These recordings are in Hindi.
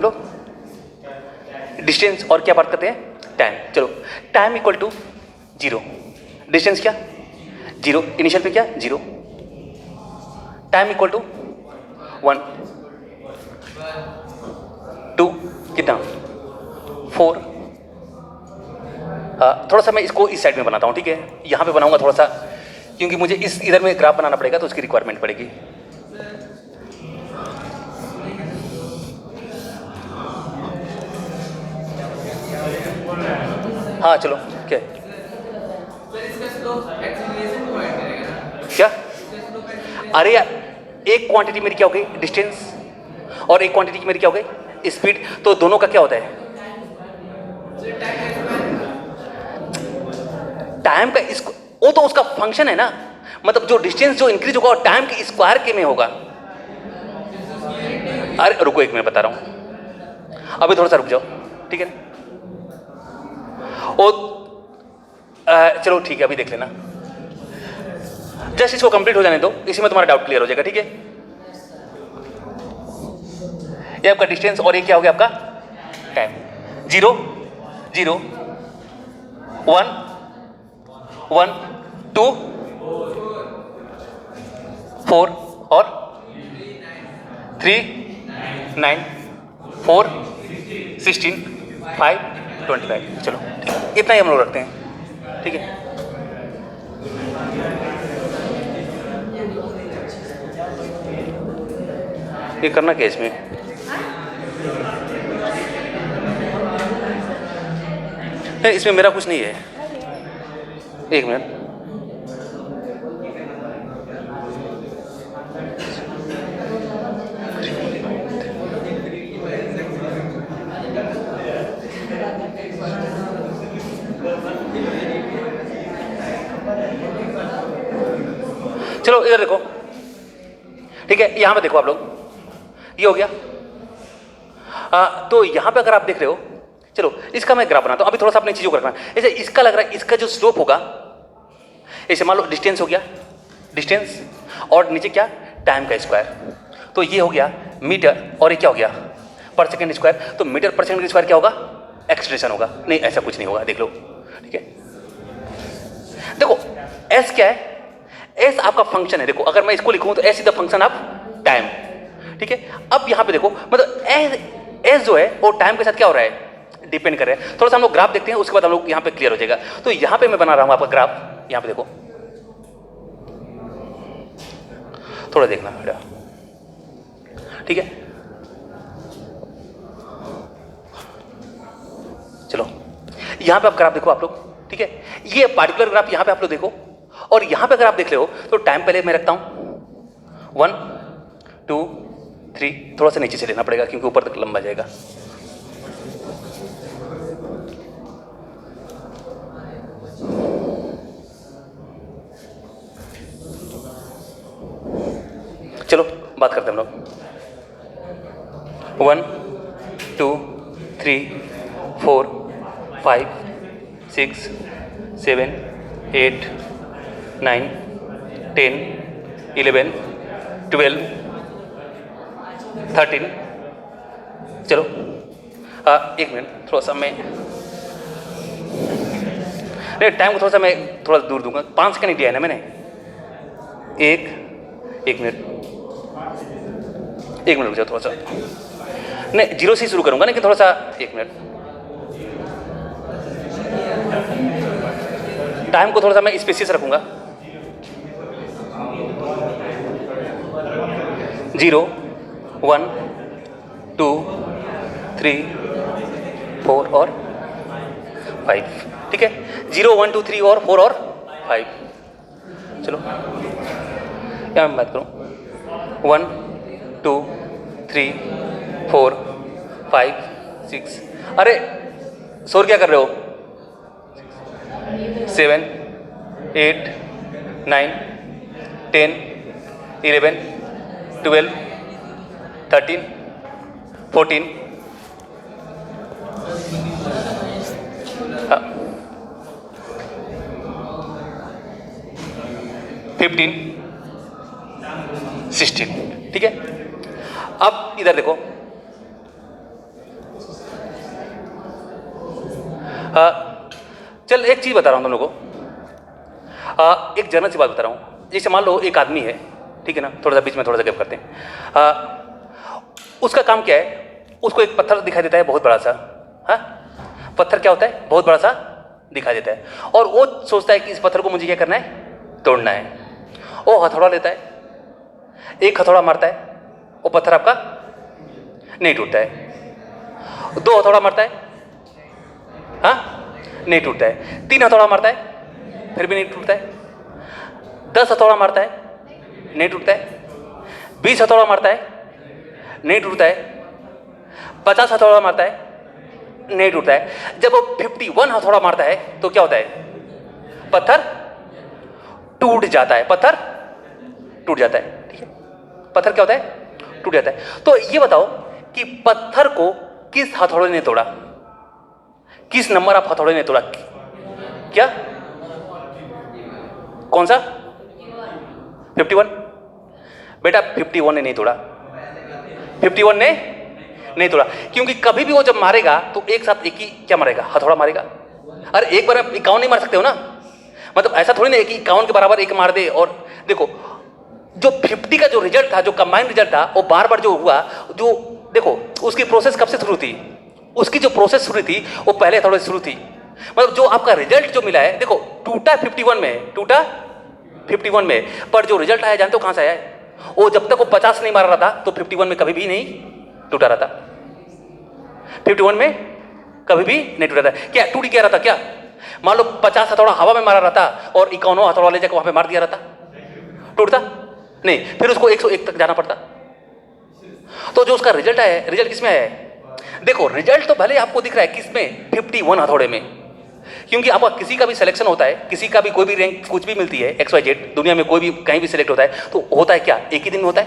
लो डिस्टेंस और क्या बात करते हैं, टाइम। चलो टाइम इक्वल टू 0, डिस्टेंस क्या 0, इनिशियल पे क्या 0, टाइम इक्वल टू 1 2 कितना 4। थोड़ा सा मैं इसको इस साइड में बनाता हूँ, ठीक है, यहाँ पे बनाऊंगा थोड़ा सा, क्योंकि मुझे इस इधर में ग्राफ बनाना पड़ेगा तो उसकी रिक्वायरमेंट पड़ेगी। हाँ चलो क्या क्या, अरे यार एक क्वांटिटी मेरी क्या हो गई डिस्टेंस, और एक क्वांटिटी मेरी क्या हो गई स्पीड, तो दोनों का क्या होता है टाइम का इसको, वो तो उसका फंक्शन है ना, मतलब जो डिस्टेंस जो इंक्रीज होगा और टाइम के स्क्वायर के में होगा। अरे रुको एक मिनट बता रहा हूं, अभी थोड़ा सा रुक जाओ, ठीक है ना। चलो ठीक है, अभी देख लेना, जस्ट इसको कंप्लीट हो जाने दो, इसी में तुम्हारा डाउट क्लियर हो जाएगा, ठीक है। ये आपका डिस्टेंस और ये क्या हो गया आपका टाइम, 0 0 1 1 2 4 और 3 9 4 16 5 25। चलो इतना ही हम लोग रखते हैं, ठीक है। ये करना क्या इसमें, नहीं इसमें मेरा कुछ नहीं है, एक मिनट। चलो इधर देखो, ठीक है, यहां पे देखो आप लोग, ये हो गया। तो यहां पे अगर आप देख रहे हो, चलो इसका मैं ग्राफ बनाता हूं, अभी थोड़ा सा अपनी चीजों को रखना। जैसे इसका लग रहा है, इसका जो स्लोप होगा, ऐसे मान लो डिस्टेंस हो गया, डिस्टेंस और नीचे क्या टाइम का स्क्वायर, तो ये हो गया मीटर, और ये क्या हो गया पर सेकंड स्क्वायर, तो मीटर पर सेकंड स्क्वायर क्या होगा एक्सलेरेशन होगा। नहीं ऐसा कुछ नहीं होगा, देख लो, ठीक है। देखो एस क्या है, एस आपका फंक्शन है, देखो अगर मैं इसको लिखूं तो S is the function of time, ठीक है। अब यहां पे देखो मतलब एस जो है वो टाइम के साथ क्या हो रहा है डिपेंड कर रहा है। थोड़ा सा हम लोग ग्राफ देखते हैं, उसके बाद हम लोग यहां पे क्लियर हो जाएगा। तो यहां पे मैं बना रहा हूं आपका ग्राफ, यहां पे देखो, थोड़ा देखना बेटा, ठीक है। चलो यहां पे आप ग्राफ देखो आप लोग, ठीक है। ये पार्टिकुलर ग्राफ यहां पे आप लोग देखो, और यहां पे अगर आप देख रहे हो तो टाइम पहले मैं रखता हूं 1 2 3, थोड़ा सा नीचे से लेना पड़ेगा क्योंकि ऊपर तक लंबा जाएगा। चलो बात करते हैं हम लोग, 1 2 3 4 5 6 7 8 9 10 11 12 13। चलो एक मिनट, थोड़ा सा मैं नहीं टाइम को थोड़ा सा मैं थोड़ा दूर दूंगा, 5 सेकंड दिया है ना मैंने, एक मिनट रुक जाओ थोड़ा सा, नहीं 0 से शुरू करूंगा, लेकिन थोड़ा सा एक मिनट, टाइम को थोड़ा सा मैं स्पेसियस रखूंगा, 0 1 2 3 4 और 5, ठीक है। 0 1 2 3 और 4 और 5। चलो यहाँ मैं बात करूँ 1 2 3 4 5 6, अरे शोर क्या कर रहे हो, 7 8 9 10 11 12 13 14 15 16, ठीक है। अब इधर देखो, चल एक चीज़ बता रहा हूँ तुम लोगों को, एक जनरल सी बात बता रहा हूँ। जैसे मान लो एक आदमी है, ठीक है ना, थोड़ा सा बीच में थोड़ा सा गैप करते हैं। उसका काम क्या है, उसको एक पत्थर दिखाई देता है बहुत बड़ा सा। हाँ, पत्थर क्या होता है, बहुत बड़ा सा दिखाई देता है, और वो सोचता है कि इस पत्थर को मुझे क्या करना है, तोड़ना है। वो हथौड़ा लेता है, एक हथौड़ा मारता है, वो पत्थर आपका नहीं टूटता है। 2 हथौड़ा मारता है, हाँ, नहीं टूटता है। 3 हथौड़ा मारता है, फिर भी नहीं टूटता है। 10 हथौड़ा मारता है, नहीं टूटता है। 20 हथौड़ा मारता है, नहीं टूटता है। 50 हथौड़ा मारता है, नहीं टूटता है। जब वो 51 हथौड़ा मारता है तो क्या होता है, पत्थर टूट जाता है। पत्थर टूट जाता है, ठीक है, पत्थर क्या होता है, टूट जाता है। तो ये बताओ कि पत्थर को किस हथौड़े ने तोड़ा, किस नंबर ऑफ हथौड़े ने तोड़ा? क्या, कौन सा? 51? बेटा 51 ने नहीं तोड़ा, 51 ने नहीं तोड़ा, क्योंकि कभी भी वो जब मारेगा तो एक साथ एक ही क्या मारेगा, हथौड़ा मारेगा। अरे एक बार आप 51 नहीं मार सकते हो ना, मतलब ऐसा थोड़ी नहीं है कि 51 के बराबर एक मार दे। और देखो जो 50 का जो रिजल्ट था, जो कंबाइंड रिजल्ट था, वो बार बार जो हुआ, जो देखो उसकी प्रोसेस कब से शुरू थी, उसकी जो प्रोसेस शुरू थी वो पहले हथौड़े से शुरू थी। मतलब जो आपका रिजल्ट जो मिला है, देखो टूटा 51 में, टूटा 51 में, पर जो रिजल्ट आया जानते हो कहां से आया है? वो जब तक वो 50 नहीं मार रहा था तो 51 में कभी भी नहीं टूटा रहा था। 51 में कभी भी नहीं टूटा था। क्या टूट क्या रहा था? क्या मान लो 50 हथौड़ा हवा में मारा रहा था और 51 हथौड़ा ले जाकर वहां पे मार दिया रहा था, टूटता नहीं, फिर उसको 101 तक जाना पड़ता। तो जो उसका रिजल्ट आया है, रिजल्ट किसमें आया है? देखो रिजल्ट तो भले आपको दिख रहा है किसमें, 51 हथौड़े में, क्योंकि आपका किसी का भी सिलेक्शन होता है, किसी का भी कोई भी रैंक कुछ भी मिलती है, XYZ दुनिया में कोई भी कहीं भी सिलेक्ट होता है तो होता है क्या, एक ही दिन में होता है।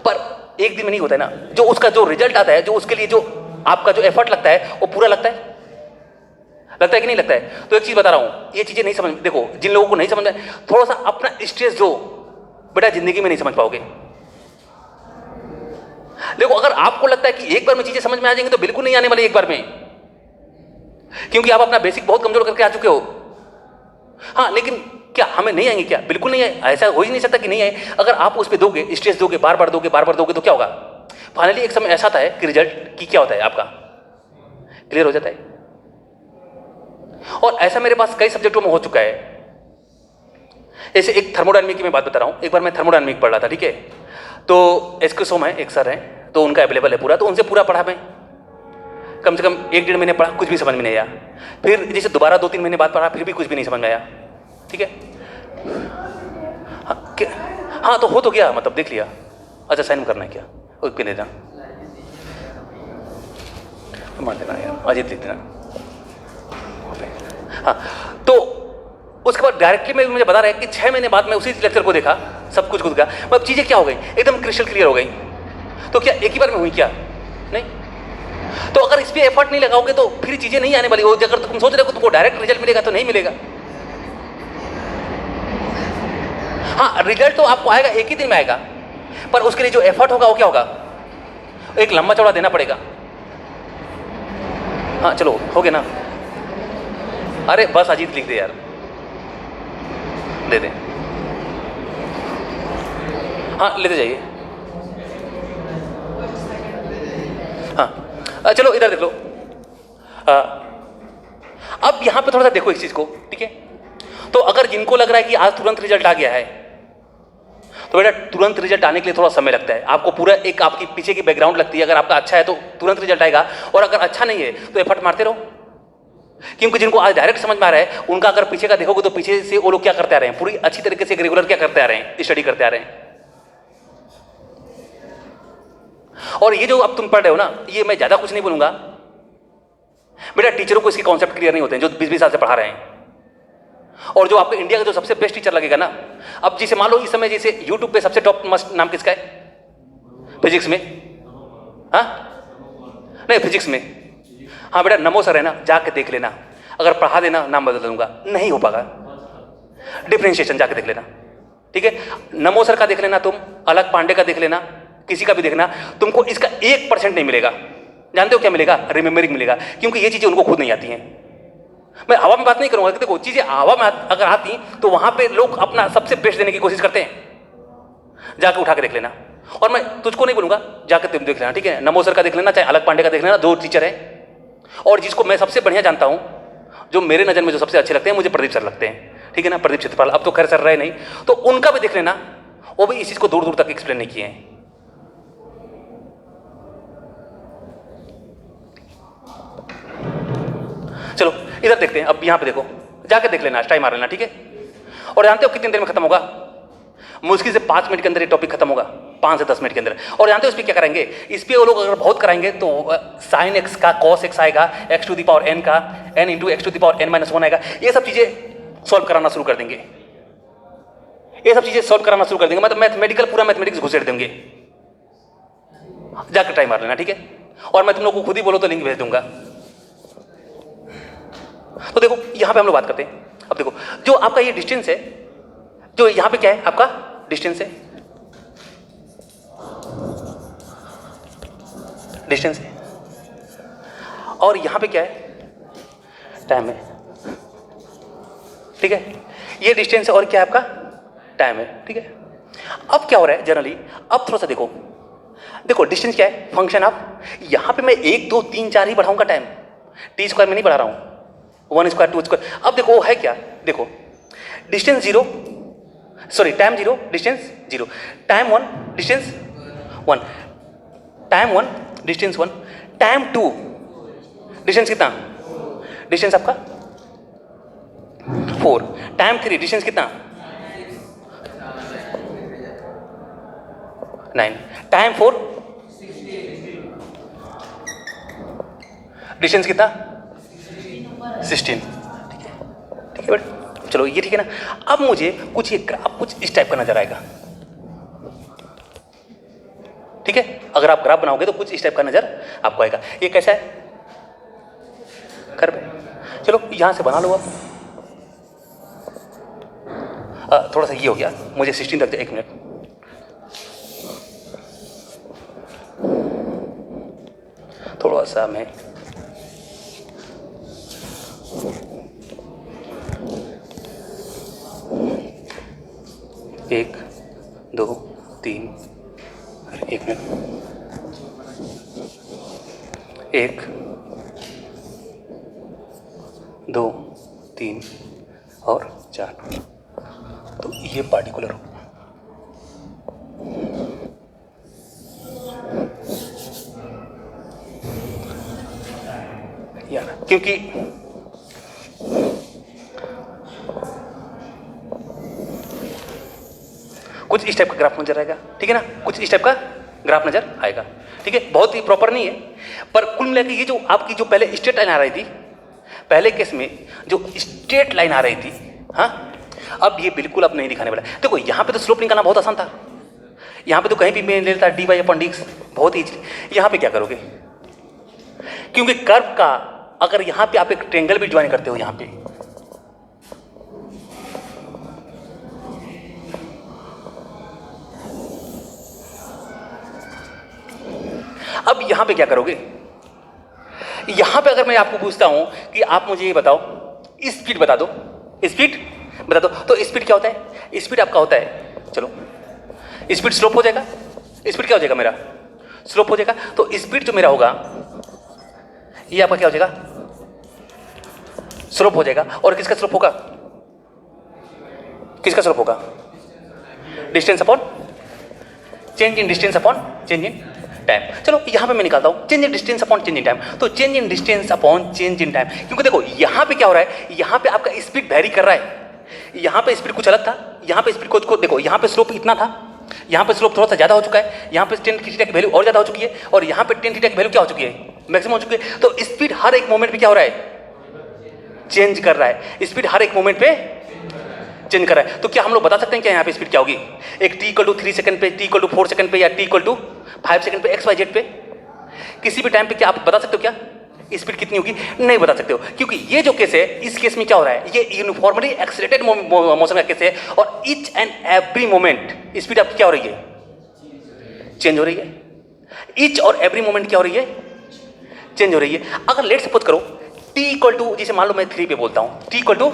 पर एक दिन में नहीं होता है ना, जो उसका जो रिजल्ट आता है, जो उसके लिए जो आपका जो एफर्ट लगता है वो पूरा लगता है, लगता है कि नहीं लगता है? तो एक चीज बता रहा हूं, ये चीजें नहीं समझ, देखो जिन लोगों को नहीं समझ में, थोड़ा सा अपना स्ट्रेस जो बेटा जिंदगी में नहीं समझ पाओगे। देखो अगर आपको लगता है कि एक बार में चीजें समझ में आ जाएंगी तो बिल्कुल नहीं आने वाली एक बार में, क्योंकि आप अपना बेसिक बहुत कमजोर करके आ चुके हो। हाँ लेकिन क्या हमें नहीं आएंगे? क्या बिल्कुल नहीं आए, ऐसा हो ही नहीं सकता कि नहीं आए। अगर आप उस पर दोगे, स्ट्रेस दोगे, बार बार दोगे, बार बार दोगे, तो क्या होगा? फाइनली एक समय ऐसा आता है कि रिजल्ट की क्या होता है, आपका क्लियर हो जाता है। और ऐसा मेरे पास कई सब्जेक्टों में हो चुका है। जैसे एक थर्मोडायनामिक की मैं बात बता रहा हूं। एक बार मैं थर्मोडायनामिक पढ़ रहा था, ठीक है, तो एस्केसो में एक सर हैं, तो उनका अवेलेबल है पूरा, तो उनसे पूरा पढ़ा मैं, कम से कम 1-1.5 महीने पढ़ा, कुछ भी समझ में नहीं आया। फिर जैसे दोबारा 2-3 महीने बाद पढ़ा, फिर भी कुछ भी नहीं समझ में आया, ठीक है। हाँ तो हो तो गया, मतलब देख लिया। अच्छा साइन करना है क्या? ओके दे देना, मान देना यार, अजीत दे देना। हाँ तो उसके बाद डायरेक्टली में मुझे बता रहा है कि 6 महीने बाद मैं उसी लेक्चर को देखा, सब कुछ गया, मतलब चीजें क्या हो गई, एकदम क्रिस्टल क्लियर हो गई। तो क्या एक ही बार में हुई? क्या नहीं। तो अगर इस पे एफर्ट नहीं लगाओगे तो फिर चीजें नहीं आने वाली। वो अगर तुम सोच रहे हो तुमको डायरेक्ट रिजल्ट मिलेगा तो नहीं मिलेगा। हाँ रिजल्ट तो आपको आएगा, एक ही दिन में आएगा, पर उसके लिए जो एफर्ट होगा वो क्या होगा, एक लंबा चौड़ा देना पड़ेगा। हाँ चलो हो गया ना। अरे बस अजीत लिख दे यार, दे दे। हाँ लेते जाइए। हाँ चलो इधर देख लो। अब यहां पे थोड़ा सा देखो इस चीज को, ठीक है। तो अगर जिनको लग रहा है कि आज तुरंत रिजल्ट आ गया है, तो बेटा तुरंत रिजल्ट आने के लिए थोड़ा समय लगता है। आपको पूरा एक आपकी पीछे की बैकग्राउंड लगती है। अगर आपका अच्छा है तो तुरंत रिजल्ट आएगा, और अगर अच्छा नहीं है तो एफर्ट मारते रहो। क्योंकि जिनको आज डायरेक्ट समझ में आ रहा है, उनका अगर पीछे का देखोगे तो पीछे से वो लोग क्या करते आ रहे हैं, पूरी अच्छी तरीके से रेगुलर क्या करते आ रहे हैं, स्टडी करते आ रहे हैं। और ये जो अब तुम पढ़ रहे हो ना, ये मैं ज्यादा कुछ नहीं बोलूंगा बेटा। टीचरों को इसके कॉन्सेप्ट क्लियर नहीं होते हैं, जो 20-20 साल से पढ़ा रहे हैं। और जो आपको इंडिया का जो सबसे बेस्ट टीचर लगेगा ना, अब जैसे मान लो इस समय जैसे यूट्यूब पे सबसे टॉप मस्ट नाम किसका है फिजिक्स में? हाँ नहीं फिजिक्स में, हाँ बेटा नमो सर है ना, जाके देख लेना। अगर पढ़ा देना नाम बदल दूंगा, नहीं हो पाएगा। डिफरेंशिएशन जाके देख लेना, ठीक है। नमो सर का देख लेना, तुम अलग पांडे का देख लेना, किसी का भी देखना, तुमको इसका 1% नहीं मिलेगा। जानते हो क्या मिलेगा? रिमेम्बरिंग मिलेगा, क्योंकि ये चीजें उनको खुद नहीं आती हैं। मैं हवा में बात नहीं करूंगा कि देखो चीजें हवा में अगर आती तो वहां पे लोग अपना सबसे बेस्ट देने की कोशिश करते हैं, जाके उठा के देख लेना। और मैं तुझको नहीं बोलूंगा जाकर तुम देख लेना, ठीक है, नमो सर का देख लेना, चाहे अलग पांडे का देख लेना, 2 टीचर है। और जिसको मैं सबसे बढ़िया जानता हूं, जो मेरे नजर में जो सबसे अच्छे लगते हैं, मुझे प्रदीप सर लगते हैं, ठीक है ना, प्रदीप क्षेत्रपाल, अब तो खैर सर रहे नहीं, तो उनका भी देख लेना, वो भी इस चीज को दूर दूर तक एक्सप्लेन नहीं किए हैं। चलो इधर देखते हैं, अब यहां पे देखो, जाके देख लेना, टाइम मार लेना, ठीक है। और जानते हो कितनी देर में खत्म होगा? मुश्किल से 5 मिनट के अंदर ये टॉपिक खत्म होगा, 5 से 10 मिनट के अंदर। और जानते हो इस पर क्या कराएंगे? इस पर वो लोग अगर बहुत कराएंगे तो साइन एक्स का कॉस एक्स आएगा, x to the power n का n into x to the power n minus 1 आएगा, ये सब चीजें सॉल्व कराना शुरू कर देंगे, ये सब चीजें सॉल्व कराना शुरू कर देंगे, मतलब मैथमेटिकल पूरा मैथमेटिक्स घुसेड़ देंगे। जाकर टाइम मार लेना, ठीक है। और मैं तुम लोग को खुद ही बोलो तो लिंक भेज दूंगा। तो देखो यहां पे हम लोग बात करते हैं। अब देखो जो आपका ये डिस्टेंस है, जो यहां पे क्या है आपका डिस्टेंस है, डिस्टेंस है, और यहां पे क्या है? टाइम है, ठीक है। ये डिस्टेंस है और क्या है आपका? टाइम है, ठीक है। अब क्या हो रहा है जनरली, अब थोड़ा सा देखो, देखो डिस्टेंस क्या है? फंक्शन ऑफ, यहां पे मैं 1 2 3 4 ही बढ़ाऊंगा टाइम, टी स्क्वायर में नहीं बढ़ा रहा हूं, 1 स्क्वायर 2 स्क्वायर। अब देखो है क्या, देखो distance 0, sorry time 0 distance 0, time 1 distance 1, time 1 distance 1, time 2 distance कितना? डिस्टेंस आपका 4, टाइम 3 डिस्टेंस कितना? 9, टाइम 4 डिस्टेंस कितना? 16, ठीक है, ठीक है बेटा, चलो ये ठीक है ना। अब मुझे कुछ ये ग्राफ कुछ इस टाइप का नजर आएगा, ठीक है। अगर आप ग्राफ बनाओगे तो कुछ इस टाइप का नजर आपको आएगा। ये कैसा है? कर्व है। चलो यहां से बना लो आप। थोड़ा सा ये हो गया, मुझे 16 रख दे, 1 मिनट। थोड़ा सा मैं 1 2 3, 1 मिनट, 1 2 3 और 4, तो ये पार्टिकुलर हो यार, क्योंकि कुछ इस टाइप का ग्राफ नजर आएगा, ठीक है ना, कुछ इस टाइप का ग्राफ नजर आएगा, ठीक है। बहुत ही प्रॉपर नहीं है, पर कुल मिलाकर ये जो आपकी जो पहले स्ट्रेट लाइन आ रही थी, पहले केस में जो स्ट्रेट लाइन आ रही थी, हाँ, अब ये बिल्कुल अब नहीं दिखाने वाला। देखो यहाँ पे तो स्लोप निकालना बहुत आसान था, यहाँ पे तो कहीं भी मैं ले लेता dy अपॉन dx, बहुत ईजी। यहाँ पे क्या करोगे? क्योंकि कर्व का अगर यहाँ पे आप एक ट्रायंगल भी ज्वाइन करते हो, यहाँ पे अब यहाँ पे क्या करोगे? यहाँ पे अगर मैं आपको पूछता हूं कि आप मुझे ये बताओ, स्पीड बता दो, स्पीड बता दो, तो स्पीड क्या होता है? स्पीड आपका होता है, चलो स्पीड स्लोप हो जाएगा, स्पीड क्या हो जाएगा? मेरा स्लोप हो जाएगा। तो स्पीड जो मेरा होगा ये आपका क्या हो जाएगा? स्लोप हो जाएगा। और किसका स्लोप होगा? किसका स्लोप होगा? Distance upon change in distance upon change in time. चलो यहां पे मैं निकालता हूं change in distance upon change in time. तो change in distance upon change in time, क्योंकि देखो यहां पे क्या हो रहा है, यहां पे आपका स्पीड वेरी कर रहा है। यहां पे स्पीड कुछ अलग था, यहां पे स्पीड को देखो, यहां पे स्लोप इतना था, यहां पे स्लोप थोड़ा सा ज्यादा हो चुका है, यहां पे tan थीटा की वैल्यू और ज्यादा हो चुकी है, और यहां पे tan थीटा की वैल्यू क्या हो चुकी है? मैक्सिमम हो चुकी है। तो स्पीड हर एक मोमेंट पे क्या हो रहा है? चेंज कर रहा है। स्पीड हर एक मोमेंट पे चेंज कर रहा है। तो क्या हम लोग बता सकते हैं क्या यहाँ पे स्पीड क्या होगी? एक t=3 सेकंड पे, t=4 सेकंड पे, या t=5 सेकंड पे, XYZ पे, किसी भी टाइम पे क्या आप बता सकते हो क्या स्पीड कितनी होगी? नहीं बता सकते हो, क्योंकि ये जो केस है, इस केस में क्या हो रहा है, ये यूनिफॉर्मली एक्सीलरेटेड मोशन का केस है, और each and every moment speed आपकी क्या हो रही है? चेंज हो रही है। ईच और एवरी मोमेंट क्या हो रही है? चेंज हो रही है। अगर लेट सपोज करो t इक्वल टू, जैसे मान लो मैं 3 पे बोलता हूँ, t इक्वल टू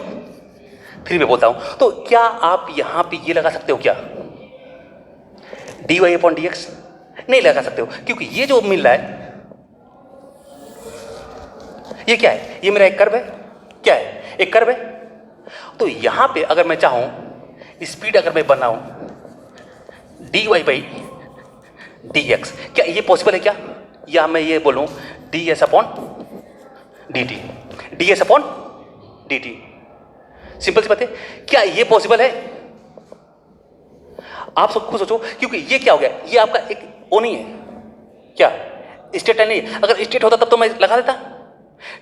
3 पे बोलता हूँ, तो क्या आप यहां पे ये लगा सकते हो क्या, dy अपॉन dx? नहीं लगा सकते हो, क्योंकि ये जो मिल रहा है ये क्या है, ये मेरा एक कर्व है, क्या है, एक कर्व है। तो यहां पे अगर मैं चाहूं स्पीड अगर मैं बनाऊं dy बाई dx, क्या ये पॉसिबल है क्या, या मैं ये बोलूं ds upon dt, ds upon dt, simple सी बात है, क्या ये पॉसिबल है? आप सब खुद सोचो, क्योंकि ये क्या हो गया, ये आपका एक वो नहीं है क्या, स्ट्रेट लाइन नहीं है। अगर स्ट्रेट होता तब तो मैं लगा देता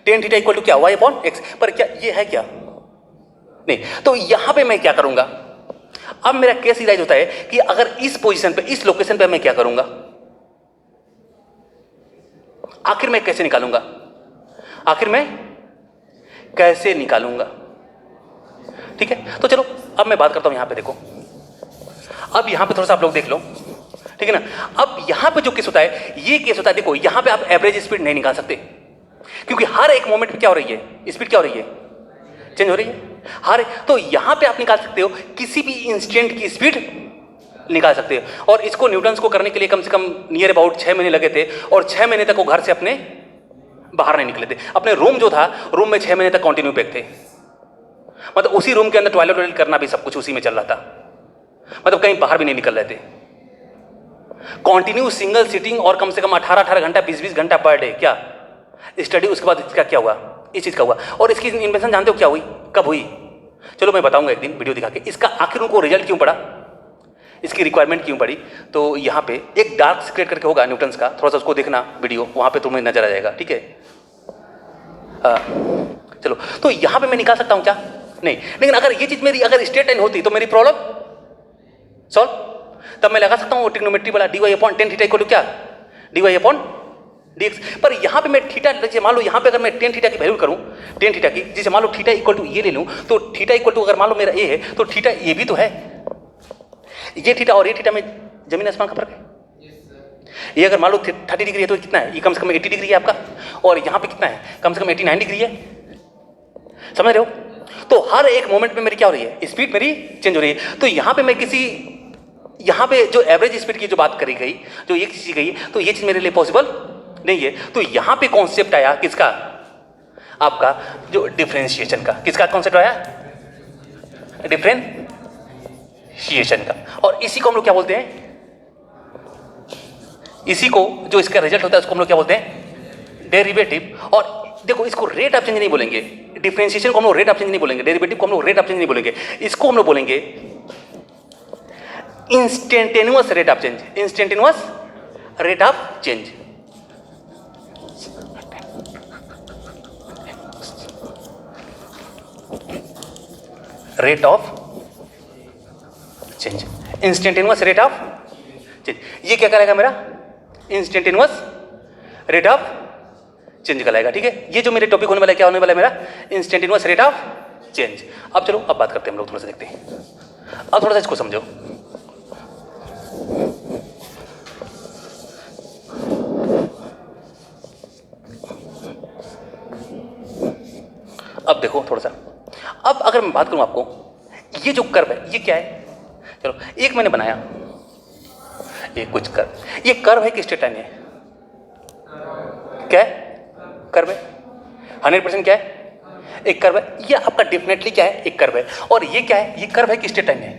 tan थीटा इक्वल टू क्या, y अपॉन x, पर क्या ये है क्या, नहीं। तो यहां पे मैं क्या करूंगा, अब मेरा केस इलाइज होता है कि अगर इस पोजीशन पे, इस लोकेशन पे मैं क्या करूंगा, आखिर मैं कैसे निकालूंगा, आखिर मैं कैसे निकालूंगा, ठीक है। तो चलो अब मैं बात करता हूं यहां पे, देखो अब यहां पे थोड़ा सा आप लोग देख लो, ठीक है ना। अब यहां पे जो केस होता है, ये केस होता है, देखो यहां पे आप एवरेज स्पीड नहीं निकाल सकते, क्योंकि हर एक मोमेंट पे क्या हो रही है, स्पीड क्या हो रही है, चेंज हो रही है हर। तो यहां पे आप निकाल सकते हो किसी भी इंस्टेंट की स्पीड निकाल सकते हो, और इसको न्यूटन्स को करने के लिए कम से कम नियर अबाउट 6 महीने लगे थे, और 6 महीने तक वो घर से अपने बाहर नहीं निकले थे। अपने रूम जो था, रूम में 6 महीने तक कंटिन्यू पैक थे, मतलब उसी रूम के अंदर टॉयलेट करना भी सब कुछ उसी में चल रहा था, मतलब कहीं बाहर भी नहीं निकल रहे थे, कंटिन्यू सिंगल सिटिंग, और कम से कम 18 घंटा 20 घंटा पर डे क्या स्टडी। उसके बाद इसका क्या हुआ, इस चीज का हुआ, और इसकी इन्वेंशन जानते हो क्या हुई, कब हुई, चलो मैं बताऊंगा एक दिन वीडियो दिखा के। इसका आखिर उनको रिजल्ट क्यों पड़ा, इसकी रिक्वायरमेंट क्यों पड़ी, तो यहाँ पे एक डार्क सीक्रेट करके होगा न्यूटन्स का, थोड़ा सा उसको देखना वीडियो, वहाँ पे तुम्हें नजर आ जाएगा, ठीक है। चलो, तो यहाँ पे मैं निकाल सकता हूँ क्या, नहीं। लेकिन अगर ये चीज मेरी अगर स्ट्रेट लाइन होती तो मेरी प्रॉब्लम सॉल्व, तब मैं लगा सकता हूँ ट्रिग्नोमेट्री वाला dy upon tan theta equal to क्या, dy अपॉन dx। पर यहाँ पे मैं थीटा, जैसे मान लो यहाँ पे अगर मैं tan थीटा की वैल्यू करूँ, tan थीटा की, जैसे मान लो थीटा इक्वल टू ये ले लूँ, तो थीटा इक्वल टू अगर मान लो मेरा a है, तो थीटा ये भी तो है, ये थीटा और ये थीटा में जमीन आसमान का फर्क है। ये अगर मान लो 30 डिग्री है तो कितना है, ये कम से कम 80 डिग्री है आपका, और यहाँ पे कितना है, कम से कम 89 डिग्री है, समझ रहे हो। तो हर एक मोमेंट में मेरी क्या हो रही है, स्पीड मेरी चेंज हो रही है। तो यहाँ पे मैं किसी, यहाँ पे जो एवरेज स्पीड की जो बात करी गई, जो ये चीज गई, तो ये चीज मेरे लिए पॉसिबल नहीं है। तो यहाँ पे कॉन्सेप्ट आया किसका, आपका जो डिफरेंशिएशन का, किसका कॉन्सेप्ट आया, डिफरेंशिएशन का। और इसी को हम लोग क्या बोलते हैं, इसी को जो इसका रिजल्ट होता है उसको हम लोग क्या बोलते हैं, डेरिवेटिव। और देखो इसको रेट ऑफ चेंज नहीं बोलेंगे, डिफरेंशिएशन को हम लोग रेट ऑफ चेंज नहीं बोलेंगे, डेरिवेटिव को हम लोग रेट ऑफ चेंज नहीं बोलेंगे, इसको हम लोग बोलेंगे instantaneous rate of change, instantaneous rate of change. Rate of change, instantaneous rate of change, ये क्या करेगा मेरा, इंस्टेंटेनियस रेट ऑफ चेंज कहलाएगा, ठीक है। ये जो मेरे टॉपिक होने वाला है, क्या होने वाला है मेरा, इंस्टेंटेनियस रेट ऑफ चेंज। अब चलो अब बात करते हैं हम लोग, थोड़ा सा देखते हैं, अब थोड़ा सा इसको समझो। अब देखो थोड़ा सा, अब अगर मैं बात करूं आपको, ये जो कर्व है ये क्या है, चलो एक मैंने बनाया, ये कुछ कर्व, ये कर्व है कि स्ट्रेट लाइन है, क्या है, कर्व है, 100% क्या है, एक कर्व है। ये आपका डेफिनेटली क्या है, एक कर्व है। और ये क्या है, ये कर्व है कि स्ट्रेट लाइन है,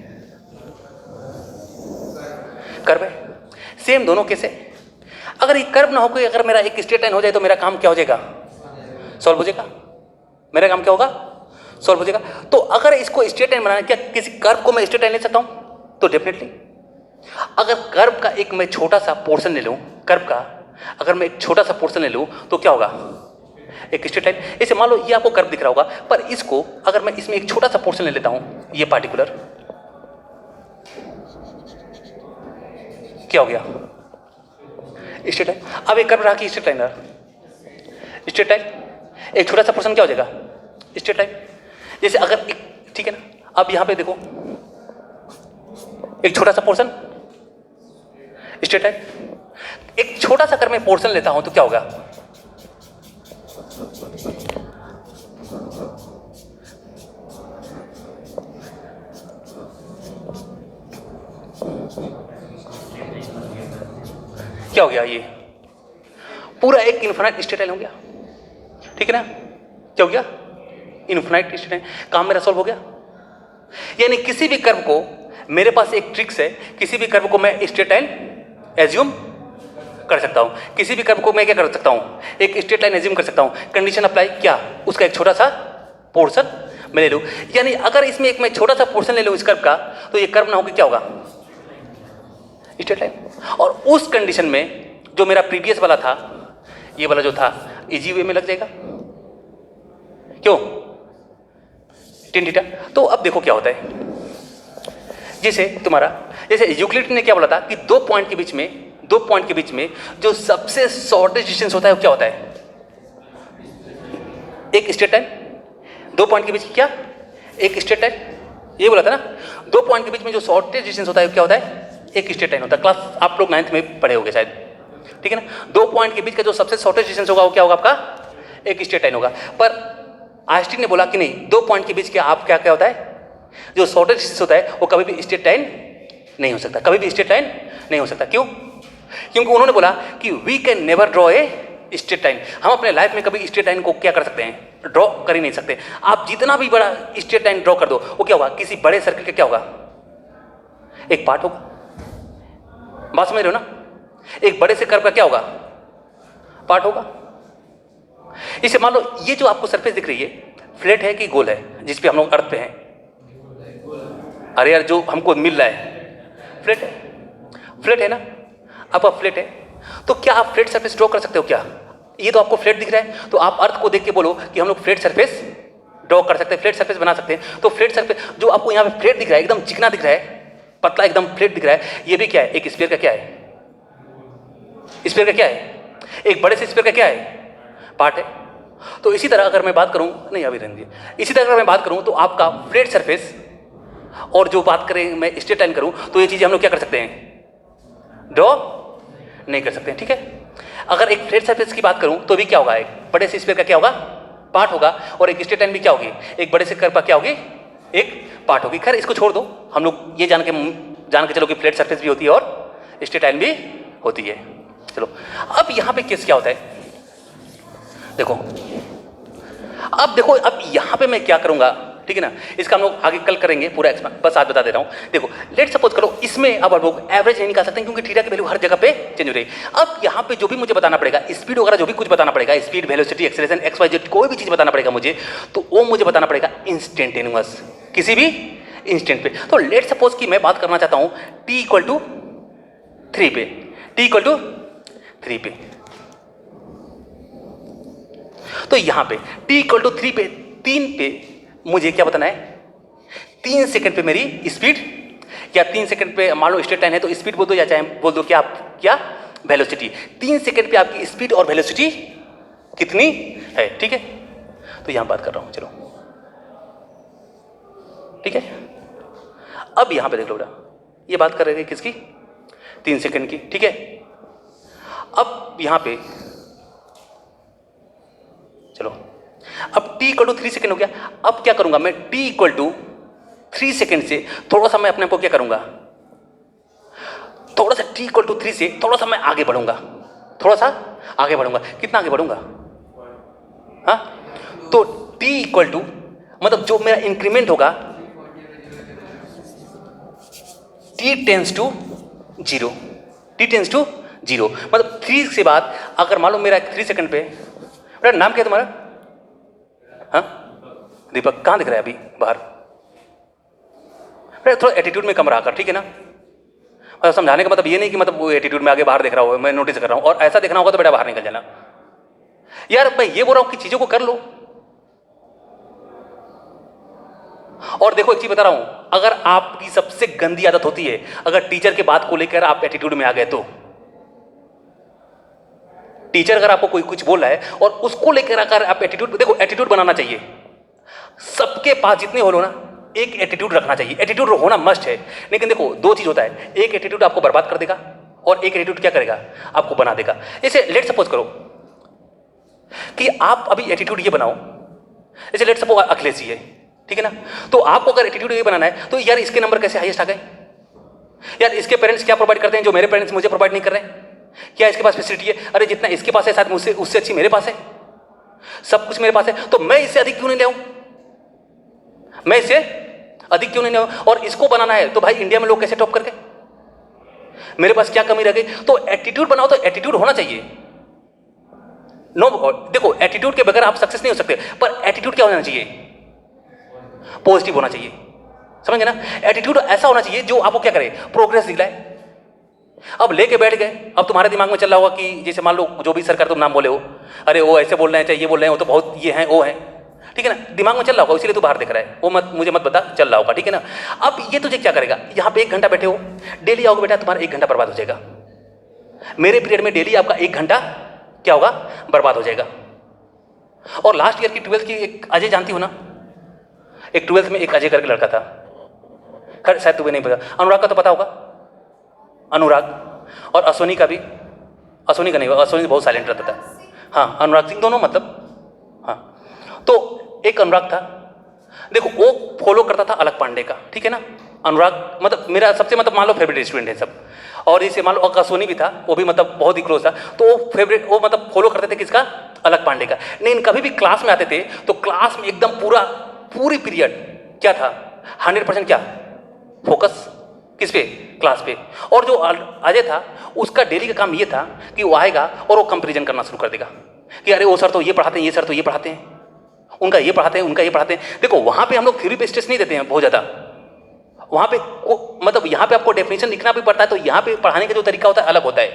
कर्व है। सेम दोनों कैसे, अगर ये कर्व ना हो कोई, अगर मेरा एक स्ट्रेट लाइन हो जाए तो मेरा काम क्या हो जाएगा, सॉल्व हो जाएगा, मेरा काम क्या होगा, सॉल्व हो जाएगा। तो अगर इसको स्ट्रेट लाइन बनाना, क्या किसी कर्व को मैं स्ट्रेट लाइन ले सकता हूं, तो डेफिनेटली। अगर कर्व का एक मैं छोटा सा पोर्शन ले लूं, कर्व का अगर मैं एक छोटा सा पोर्शन ले लूं तो क्या होगा, एक स्ट्रेट लाइन। इसे मान लो ये आपको कर्व दिख रहा होगा, पर इसको अगर मैं इसमें एक छोटा सा पोर्शन ले लेता हूं, ये पार्टिकुलर, क्या हो गया, स्ट्रेट लाइन। अब एक कर्व रहा कि स्ट्रेट लाइन रहा, स्ट्रेट लाइन, एक छोटा सा पोर्शन क्या हो जाएगा, स्ट्रेट लाइन। जैसे अगर एक, ठीक है ना, अब यहां पे देखो एक छोटा सा पोर्शन, स्ट्रेट लाइन। एक छोटा सा अगर मैं पोर्शन लेता हूं तो क्या होगा, क्या हो गया, ये पूरा एक इन्फिनाइट स्टेट लाइन हो गया, ठीक है ना। क्या हो गया, इन्फिनाइट स्टेट लाइन, काम मेरा सॉल्व हो गया। यानी किसी भी कर्व को, मेरे पास एक ट्रिक्स है, किसी भी कर्व को मैं स्ट्रेट लाइन एज्यूम कर सकता हूं। किसी भी कर्व को मैं क्या कर सकता हूं, एक स्ट्रेट लाइन एज्यूम कर सकता हूं। कंडीशन अप्लाई, क्या, उसका एक छोटा सा पोर्शन मैं ले लूं। यानी अगर इसमें एक मैं छोटा सा पोर्शन ले लूं इस कर्व का, तो ये कर्व ना होकर क्या होगा, स्ट्रेट लाइन। और उस कंडीशन में जो मेरा प्रीवियस वाला था, ये वाला जो था, इजी वे में लग जाएगा। क्यों, टेन थीटा। तो अब देखो क्या होता है, जैसे तुम्हारा, जैसे यूक्लिड ने क्या बोला था कि दो पॉइंट के बीच में जो सबसे शॉर्टेस्ट डिस्टेंस होता है वो क्या होता है, एक स्ट्रेट लाइन। दो पॉइंट के बीच क्या, एक स्ट्रेट लाइन, ये बोला था ना। दो पॉइंट के बीच में जो शॉर्टेस्ट डिस्टेंस होता है वो क्या होता है, एक स्ट्रेट लाइन होता है। क्लास आप लोग 9th में पढ़े होंगे शायद, ठीक है ना। दो पॉइंट के बीच का जो सबसे शॉर्टेस्ट डिस्टेंस होगा वो क्या होगा आपका, एक स्ट्रेट लाइन होगा। पर आइंस्टीन ने बोला कि नहीं, दो पॉइंट के बीच क्या आप क्या होता है, जो शॉर्टेस्ट डिस्टेंस होता है वो कभी भी स्ट्रेट लाइन नहीं हो सकता, कभी भी स्ट्रेट लाइन नहीं हो सकता। क्यों, क्योंकि उन्होंने बोला कि we can never draw a straight line. हम अपने लाइफ में कभी स्ट्रेट लाइन को क्या कर सकते हैं, ड्रॉ कर ही नहीं सकते। आप जितना भी बड़ा स्ट्रेट लाइन ड्रॉ कर दो, वो क्या होगा, किसी बड़े सर्कल का क्या होगा, एक पार्ट होगा। बात समझ रहे हो ना, एक बड़े से कर्व का क्या होगा, पार्ट होगा। इसे मान लो ये जो आपको सरफेस दिख रही है, फ्लैट है कि गोल है, जिसपे हम लोग अर्थ पे हैं। अरे यार, जो हमको मिल रहा है फ्लैट है, फ्लैट है ना। अब आप फ्लैट है तो क्या आप फ्लैट सरफेस ड्रॉ कर सकते हो क्या, ये तो आपको फ्लैट दिख रहा है, तो आप अर्थ को देख के बोलो कि हम लोग फ्लैट सरफेस ड्रॉ कर सकते हैं, फ्लैट सरफेस बना सकते हैं। तो फ्लैट सरफेस जो आपको यहाँ पे फ्लैट दिख रहा है, एकदम चिकना दिख रहा है, पतला एकदम फ्लैट दिख रहा है, ये भी क्या है, एक स्फीयर का क्या है, स्फीयर का क्या है, एक बड़े से स्फीयर का क्या है, पार्ट है। तो इसी तरह अगर मैं बात करूं, नहीं अभी रहने दीजिए, इसी तरह अगर मैं बात करूं तो आपका फ्लैट सरफेस, और जो बात करें मैं स्ट्रेट लाइन करूं, तो ये चीजें हम लोग क्या कर सकते हैं, ड्रॉ नहीं कर सकते हैं, ठीक है। अगर एक फ्लैट सरफेस की बात करूं तो भी क्या होगा, एक बड़े से स्फीयर का क्या होगा, पार्ट होगा, और एक स्ट्रेट लाइन भी क्या होगी, एक बड़े से कर्व का क्या होगी, एक पार्ट होगी। खैर इसको छोड़ दो, हम लोग ये जान के चलो कि फ्लैट सरफेस भी होती है और स्ट्रेट लाइन भी होती है। चलो अब यहां पे केस क्या होता है, देखो अब देखो, अब यहां पे मैं क्या करूंगा, ठीक है ना, इसका हम लोग आगे कल करेंगे पूरा एक्सप्लेन, बस आज बता दे रहा हूं। देखो लेट सपोज करो इसमें अब हम लोग एवरेज नहीं निकाल सकते क्योंकि थीटा की वैल्यू हर जगह पे चेंज हो रही है। अब यहां पे जो भी मुझे बताना पड़ेगा, स्पीड वगैरह जो भी कुछ बताना पड़ेगा, speed, velocity, acceleration, X Y Z, कोई भी चीज बताना पड़ेगा मुझे, तो वो मुझे बताना पड़ेगा इंस्टेंटेनियस, किसी भी इंस्टेंट पे। तो लेट सपोज कि मैं बात करना चाहता हूं t इक्वल टू 3 पे, t इक्वल टू 3 पे, तो यहां पे t इक्वल टू 3 पे, 3 पे मुझे क्या बताना है, 3 सेकंड पे मेरी स्पीड, या 3 सेकंड पे मान लो स्ट्रेट लाइन है तो स्पीड बोल दो, या चाहे बोल दो क्या, क्या वेलोसिटी। 3 सेकंड पे आपकी स्पीड और वेलोसिटी कितनी है, ठीक है। तो यहां बात कर रहा हूं, चलो ठीक है। अब यहां पे देख लो बेटा, ये बात कर रहे थे किसकी, 3 सेकंड की, ठीक है। अब यहां पे चलो, अब t इक्वल टू 3 सेकेंड हो गया। अब क्या करूंगा मैं, t इक्वल टू 3 सेकेंड से थोड़ा सा मैं अपने आप को क्या करूंगा, थोड़ा सा t इक्वल टू 3 से थोड़ा सा मैं आगे बढ़ूंगा, थोड़ा सा आगे बढ़ूंगा। कितना आगे बढ़ूंगा, हाँ, तो t इक्वल टू मतलब जो मेरा इंक्रीमेंट होगा, t tends to 0, t tends to 0 मतलब 3 से बाद अगर मान लो मेरा 3 सेकंड पे, बेटा नाम क्या है तुम्हारा, हाँ दीपक, कहाँ दिख रहा है अभी बाहर, थोड़ा एटीट्यूड में कम रहा कर, ठीक है ना। मतलब समझाने का मतलब ये नहीं कि मतलब वो एटीट्यूड में आगे बाहर दिख रहा हो, मैं नोटिस कर रहा हूँ, और ऐसा देखना होगा तो बेटा बाहर निकल जाना। यार मैं ये बोल रहा हूँ कि चीजों को कर लो। और देखो एक चीज बता रहा हूं, अगर आपकी सबसे गंदी आदत होती है, अगर टीचर के बात को लेकर आप एटीट्यूड में आ गए, तो टीचर अगर आपको कोई कुछ बोल रहा है और उसको लेकर अगर आप एटीट्यूड, देखो एटीट्यूड बनाना चाहिए सबके पास, जितने हो लो ना, एक एटीट्यूड रखना चाहिए, एटीट्यूड होना मस्ट है। लेकिन देखो दो चीज होता है, एक एटीट्यूड आपको बर्बाद कर देगा और एक एटीट्यूड क्या करेगा, आपको बना देगा। जैसे लेट सपोज करो कि आप अभी एटीट्यूड ये बनाओ, जैसे लेट सपोज अखिलेश जी है, ठीक है ना, तो आपको अगर एटीट्यूड ये बनाना है तो यार इसके नंबर कैसे हाईएस्ट आ गए, यार इसके पेरेंट्स क्या प्रोवाइड करते हैं जो मेरे पेरेंट्स मुझे प्रोवाइड नहीं कर रहे हैं, क्या इसके पास फैसिलिटी है? अरे जितना इसके पास है शायद मुझसे उससे अच्छी मेरे पास है, सब कुछ मेरे पास है, तो मैं इससे अधिक क्यों नहीं ले आऊं? मैं इससे अधिक क्यों नहीं ले आऊं? और इसको बनाना है तो भाई इंडिया में लोग कैसे टॉप करके, मेरे पास क्या कमी रह गई? तो एटीट्यूड बनाओ, तो एटीट्यूड होना चाहिए। नो देखो, एटीट्यूड के बगैर आप सक्सेस नहीं हो सकते, पर एटीट्यूड क्या होना चाहिए? पॉजिटिव होना चाहिए, समझ गए ना? एटीट्यूड ऐसा होना चाहिए जो आपको क्या करे, प्रोग्रेस दिलाए। अब लेके बैठ गए, अब तुम्हारे दिमाग में चल रहा होगा कि जैसे मान लो जो भी सरकार तुम नाम बोले हो, अरे वो ऐसे बोल रहे हैं, चाहे ये बोल रहे हैं, वो तो बहुत ये हैं वो हैं, ठीक है ना? दिमाग में चल रहा होगा, इसीलिए तू बाहर देख रहा है, वो मत मुझे मत बता, चल रहा होगा, ठीक है ना? अब ये तुझे क्या करेगा? यहाँ पे 1 घंटा बैठे हो, डेली आओगे बेटा, तुम्हारा 1 घंटा बर्बाद हो जाएगा। मेरे पीरियड में डेली आपका 1 घंटा क्या होगा, बर्बाद हो जाएगा। और लास्ट ईयर की 12th की एक अजय जानती हो ना, एक 12th में एक अजय करके लड़का था, खैर शायद तुम्हें नहीं पता, अनुराग का तो पता होगा, अनुराग, और अश्विनी का भी, अश्विनी का नहीं, अश्विनी बहुत साइलेंट रहता था, हाँ अनुराग सिंह दोनों मतलब, हाँ। तो एक अनुराग था, देखो वो फॉलो करता था अलग पांडे का, ठीक है ना? अनुराग मतलब मेरा सबसे मतलब मान लो फेवरेट स्टूडेंट है सब, और इसे मान लो अश्विनी भी था, वो भी मतलब बहुत ही क्लोज था, तो वो फेवरेट, वो मतलब फॉलो करते थे किसका, अलग पांडे का। लेकिन कभी भी क्लास में आते थे तो क्लास में एकदम पूरी पीरियड क्या था, 100% क्या फोकस किस पे, क्लास पे। और जो अजय था उसका डेली का काम ये था कि वो आएगा और वो कंपेरिजन करना शुरू कर देगा कि अरे वो सर तो ये पढ़ाते हैं, ये सर तो ये पढ़ाते हैं, उनका ये पढ़ाते हैं, उनका ये पढ़ाते हैं। देखो वहाँ पे हम लोग थ्योरी पे स्ट्रेस नहीं देते हैं बहुत ज़्यादा, वहाँ पे मतलब यहाँ पे आपको डेफिनेशन लिखना भी पड़ता है, तो यहाँ पे पढ़ाने का जो तरीका होता है अलग होता है,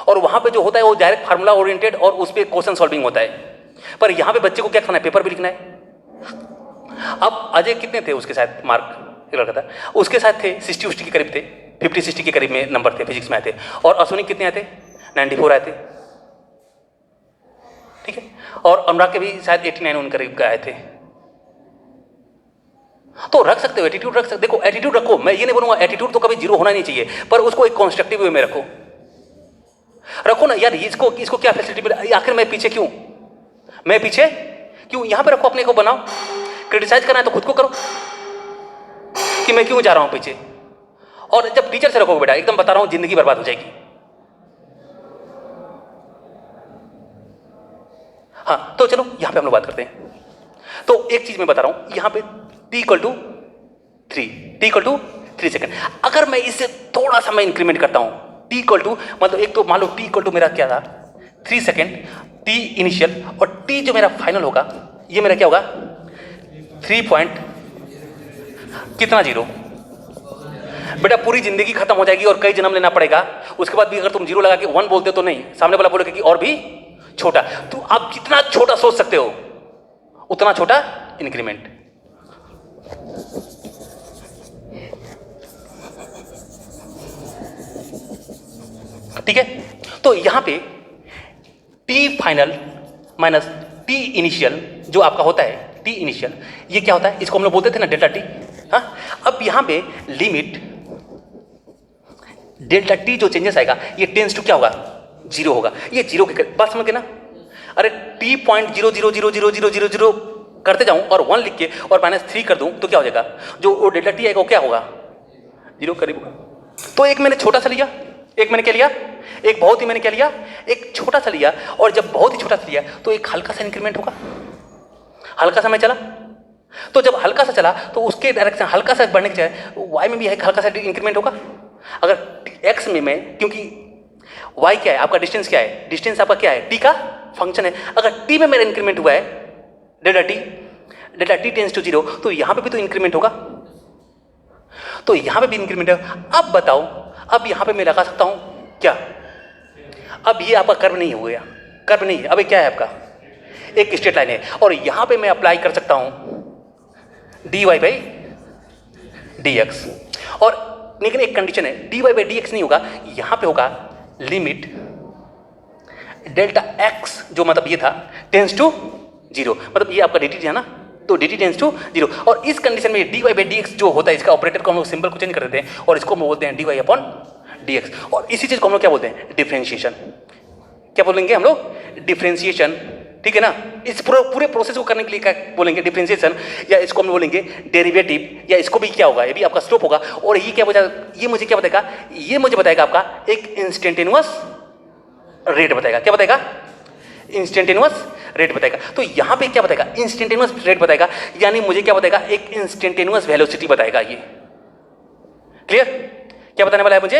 और वहाँ पे जो होता है वो डायरेक्ट फार्मूला ओरिएंटेड और उस पर क्वेश्चन सॉल्विंग होता है। पर यहाँ पे बच्चे को क्या करना है, पेपर भी लिखना है। अब अजय कितने थे उसके साथ मार्क, एक लड़का था उसके साथ थे 60 के करीब थे, 50-60 के करीब में नंबर थे फिजिक्स में आए थे, और अश्विनी कितने आए थे, 94 आए थे, ठीक है? और अनुराग के भी शायद 89 उन करीब का आए थे। तो रख सकते हो एटीट्यूड, रख सकते, देखो एटीट्यूड रखो, मैं ये नहीं बोलूंगा एटीट्यूड तो कभी जीरो होना नहीं चाहिए, पर उसको एक कॉन्स्ट्रक्टिव वे में रखो ना यार। इसको क्या फैसिलिटी मिला, आखिर मैं पीछे क्यों, मैं पीछे क्यों? यहां पे रखो, अपने को बनाओ, क्रिटिसाइज करना है तो खुद को करो कि मैं क्यों जा रहा हूं पीछे। और जब टीचर से रखोगे बेटा, एकदम बता रहा हूं, जिंदगी बर्बाद हो जाएगी। हाँ तो चलो यहां पे हम लोग बात करते हैं। तो एक चीज मैं बता रहा हूं, यहां पे t = 3 सेकेंड। अगर मैं इससे थोड़ा सा मैं इंक्रीमेंट करता हूं, t मतलब एक तो मान लो t मेरा क्या था 3 सेकेंड, t इनिशियल, और t जो मेरा फाइनल होगा ये मेरा क्या होगा 3 पॉइंट कितना 0। बेटा पूरी जिंदगी खत्म हो जाएगी और कई जन्म लेना पड़ेगा, उसके बाद भी अगर तुम 0 लगा के 1 बोलते हो तो नहीं, सामने वाला बोलेगा कि और भी छोटा। तो आप जितना छोटा सोच सकते हो उतना छोटा इंक्रीमेंट। ठीक है? तो यहां पे T final minus T initial जो आपका होता है, टी इनिशियल ये क्या होता है, इसको हम लोग बोलते थे ना डेल्टा टी। हाँ, अब यहां पे लिमिट डेल्टा टी जो चेंजेस आएगा ये टेंस टू क्या होगा 0 होगा। ये 0 के बात समझ के ना, अरे t.0000000 करते जाऊं और 1 लिख के और -3 कर दूं तो क्या हो जाएगा, जो डेल्टा टी आएगा वो क्या होगा 0 करीब होगा। तो एक मैंने छोटा सा लिया, एक मैंने क्या लिया, एक बहुत ही मैंने क्या लिया, एक छोटा सा लिया, और जब बहुत ही छोटा सा लिया तो एक हल्का सा इंक्रीमेंट होगा। हल्का सा मैं चला, तो जब हल्का सा चला तो उसके डायरेक्शन हल्का सा बढ़ने के चाहे वाई में भी एक हल्का सा इंक्रीमेंट होगा। अगर एक्स में मैं, क्योंकि वाई क्या है आपका, डिस्टेंस क्या है, डिस्टेंस आपका क्या है टी का फंक्शन है, अगर टी में मेरा इंक्रीमेंट हुआ है डेल्टा टी टेंस टू 0 तो यहां पे भी तो इंक्रीमेंट होगा, तो यहां पे भी इंक्रीमेंट है। अब बताओ, अब यहां पे मैं लगा सकता हूं क्या, अब ये आपका कर्व नहीं हो गया, कर्व नहीं, अब क्या है आपका एक स्ट्रेट लाइन है, और यहां पे मैं अप्लाई कर सकता हूं dy/dx, और लेकिन एक कंडीशन है, dy/dx नहीं होगा, यहां पे होगा लिमिट डेल्टा x जो मतलब ये था टेंस टू 0, मतलब ये आपका dt है ना, तो dt टेंस टू 0, और इस कंडीशन में dy/dx जो होता है इसका ऑपरेटर को हम लोग सिंबल को चेंज कर देते हैं और इसको हम बोलते हैं dy/dx, और इसी चीज को हम लोग क्या बोलते हैं डिफरेंशिएशन। क्या बोलेंगे हम लोग डिफरेंशिएशन, ठीक है ना। इस पूरे प्रोसेस को करने के लिए क्या बोलेंगे, डिफरेंशिएशन, या इसको हम बोलेंगे डेरिवेटिव, या इसको भी क्या होगा, ये भी आपका स्लोप होगा। और ये क्या ये मुझे क्या बताएगा, ये मुझे बताएगा आपका एक इंस्टेंटेनियस रेट बताएगा। क्या बताएगा, इंस्टेंटेनियस रेट बताएगा। तो यहां पे क्या बताएगा, इंस्टेंटेनियस रेट बताएगा, यानी मुझे क्या बताएगा, एक इंस्टेंटेनियस वेलोसिटी बताएगा। ये क्लियर, क्या बताने वाला है मुझे,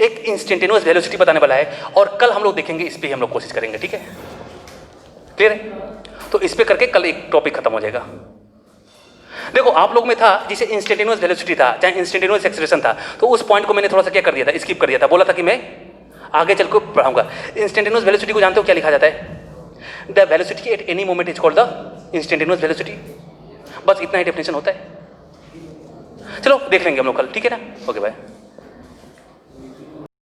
एक इंस्टेंटेनियस वेलोसिटी बताने वाला है। और कल हम लोग देखेंगे, इस पे हम लोग कोशिश करेंगे, ठीक है, क्लियर है। तो इस पे करके कल एक टॉपिक खत्म हो जाएगा। देखो आप लोग में था जिसे इंस्टेंटेनियस वेलोसिटी था, चाहे इंस्टेंटेनियस एक्सेलरेशन था, तो उस पॉइंट को मैंने थोड़ा सा क्या कर दिया था, स्किप कर दिया था, बोला था कि मैं आगे चल कर बढ़ाऊंगा। इंस्टेंटेनियस वेलोसिटी को जानते हो क्या लिखा जाता है, the velocity at any moment is called the instantaneous velocity. बस इतना ही डेफिनेशन होता है। चलो देख लेंगे हम लोग कल, ठीक है ना। Okay bye.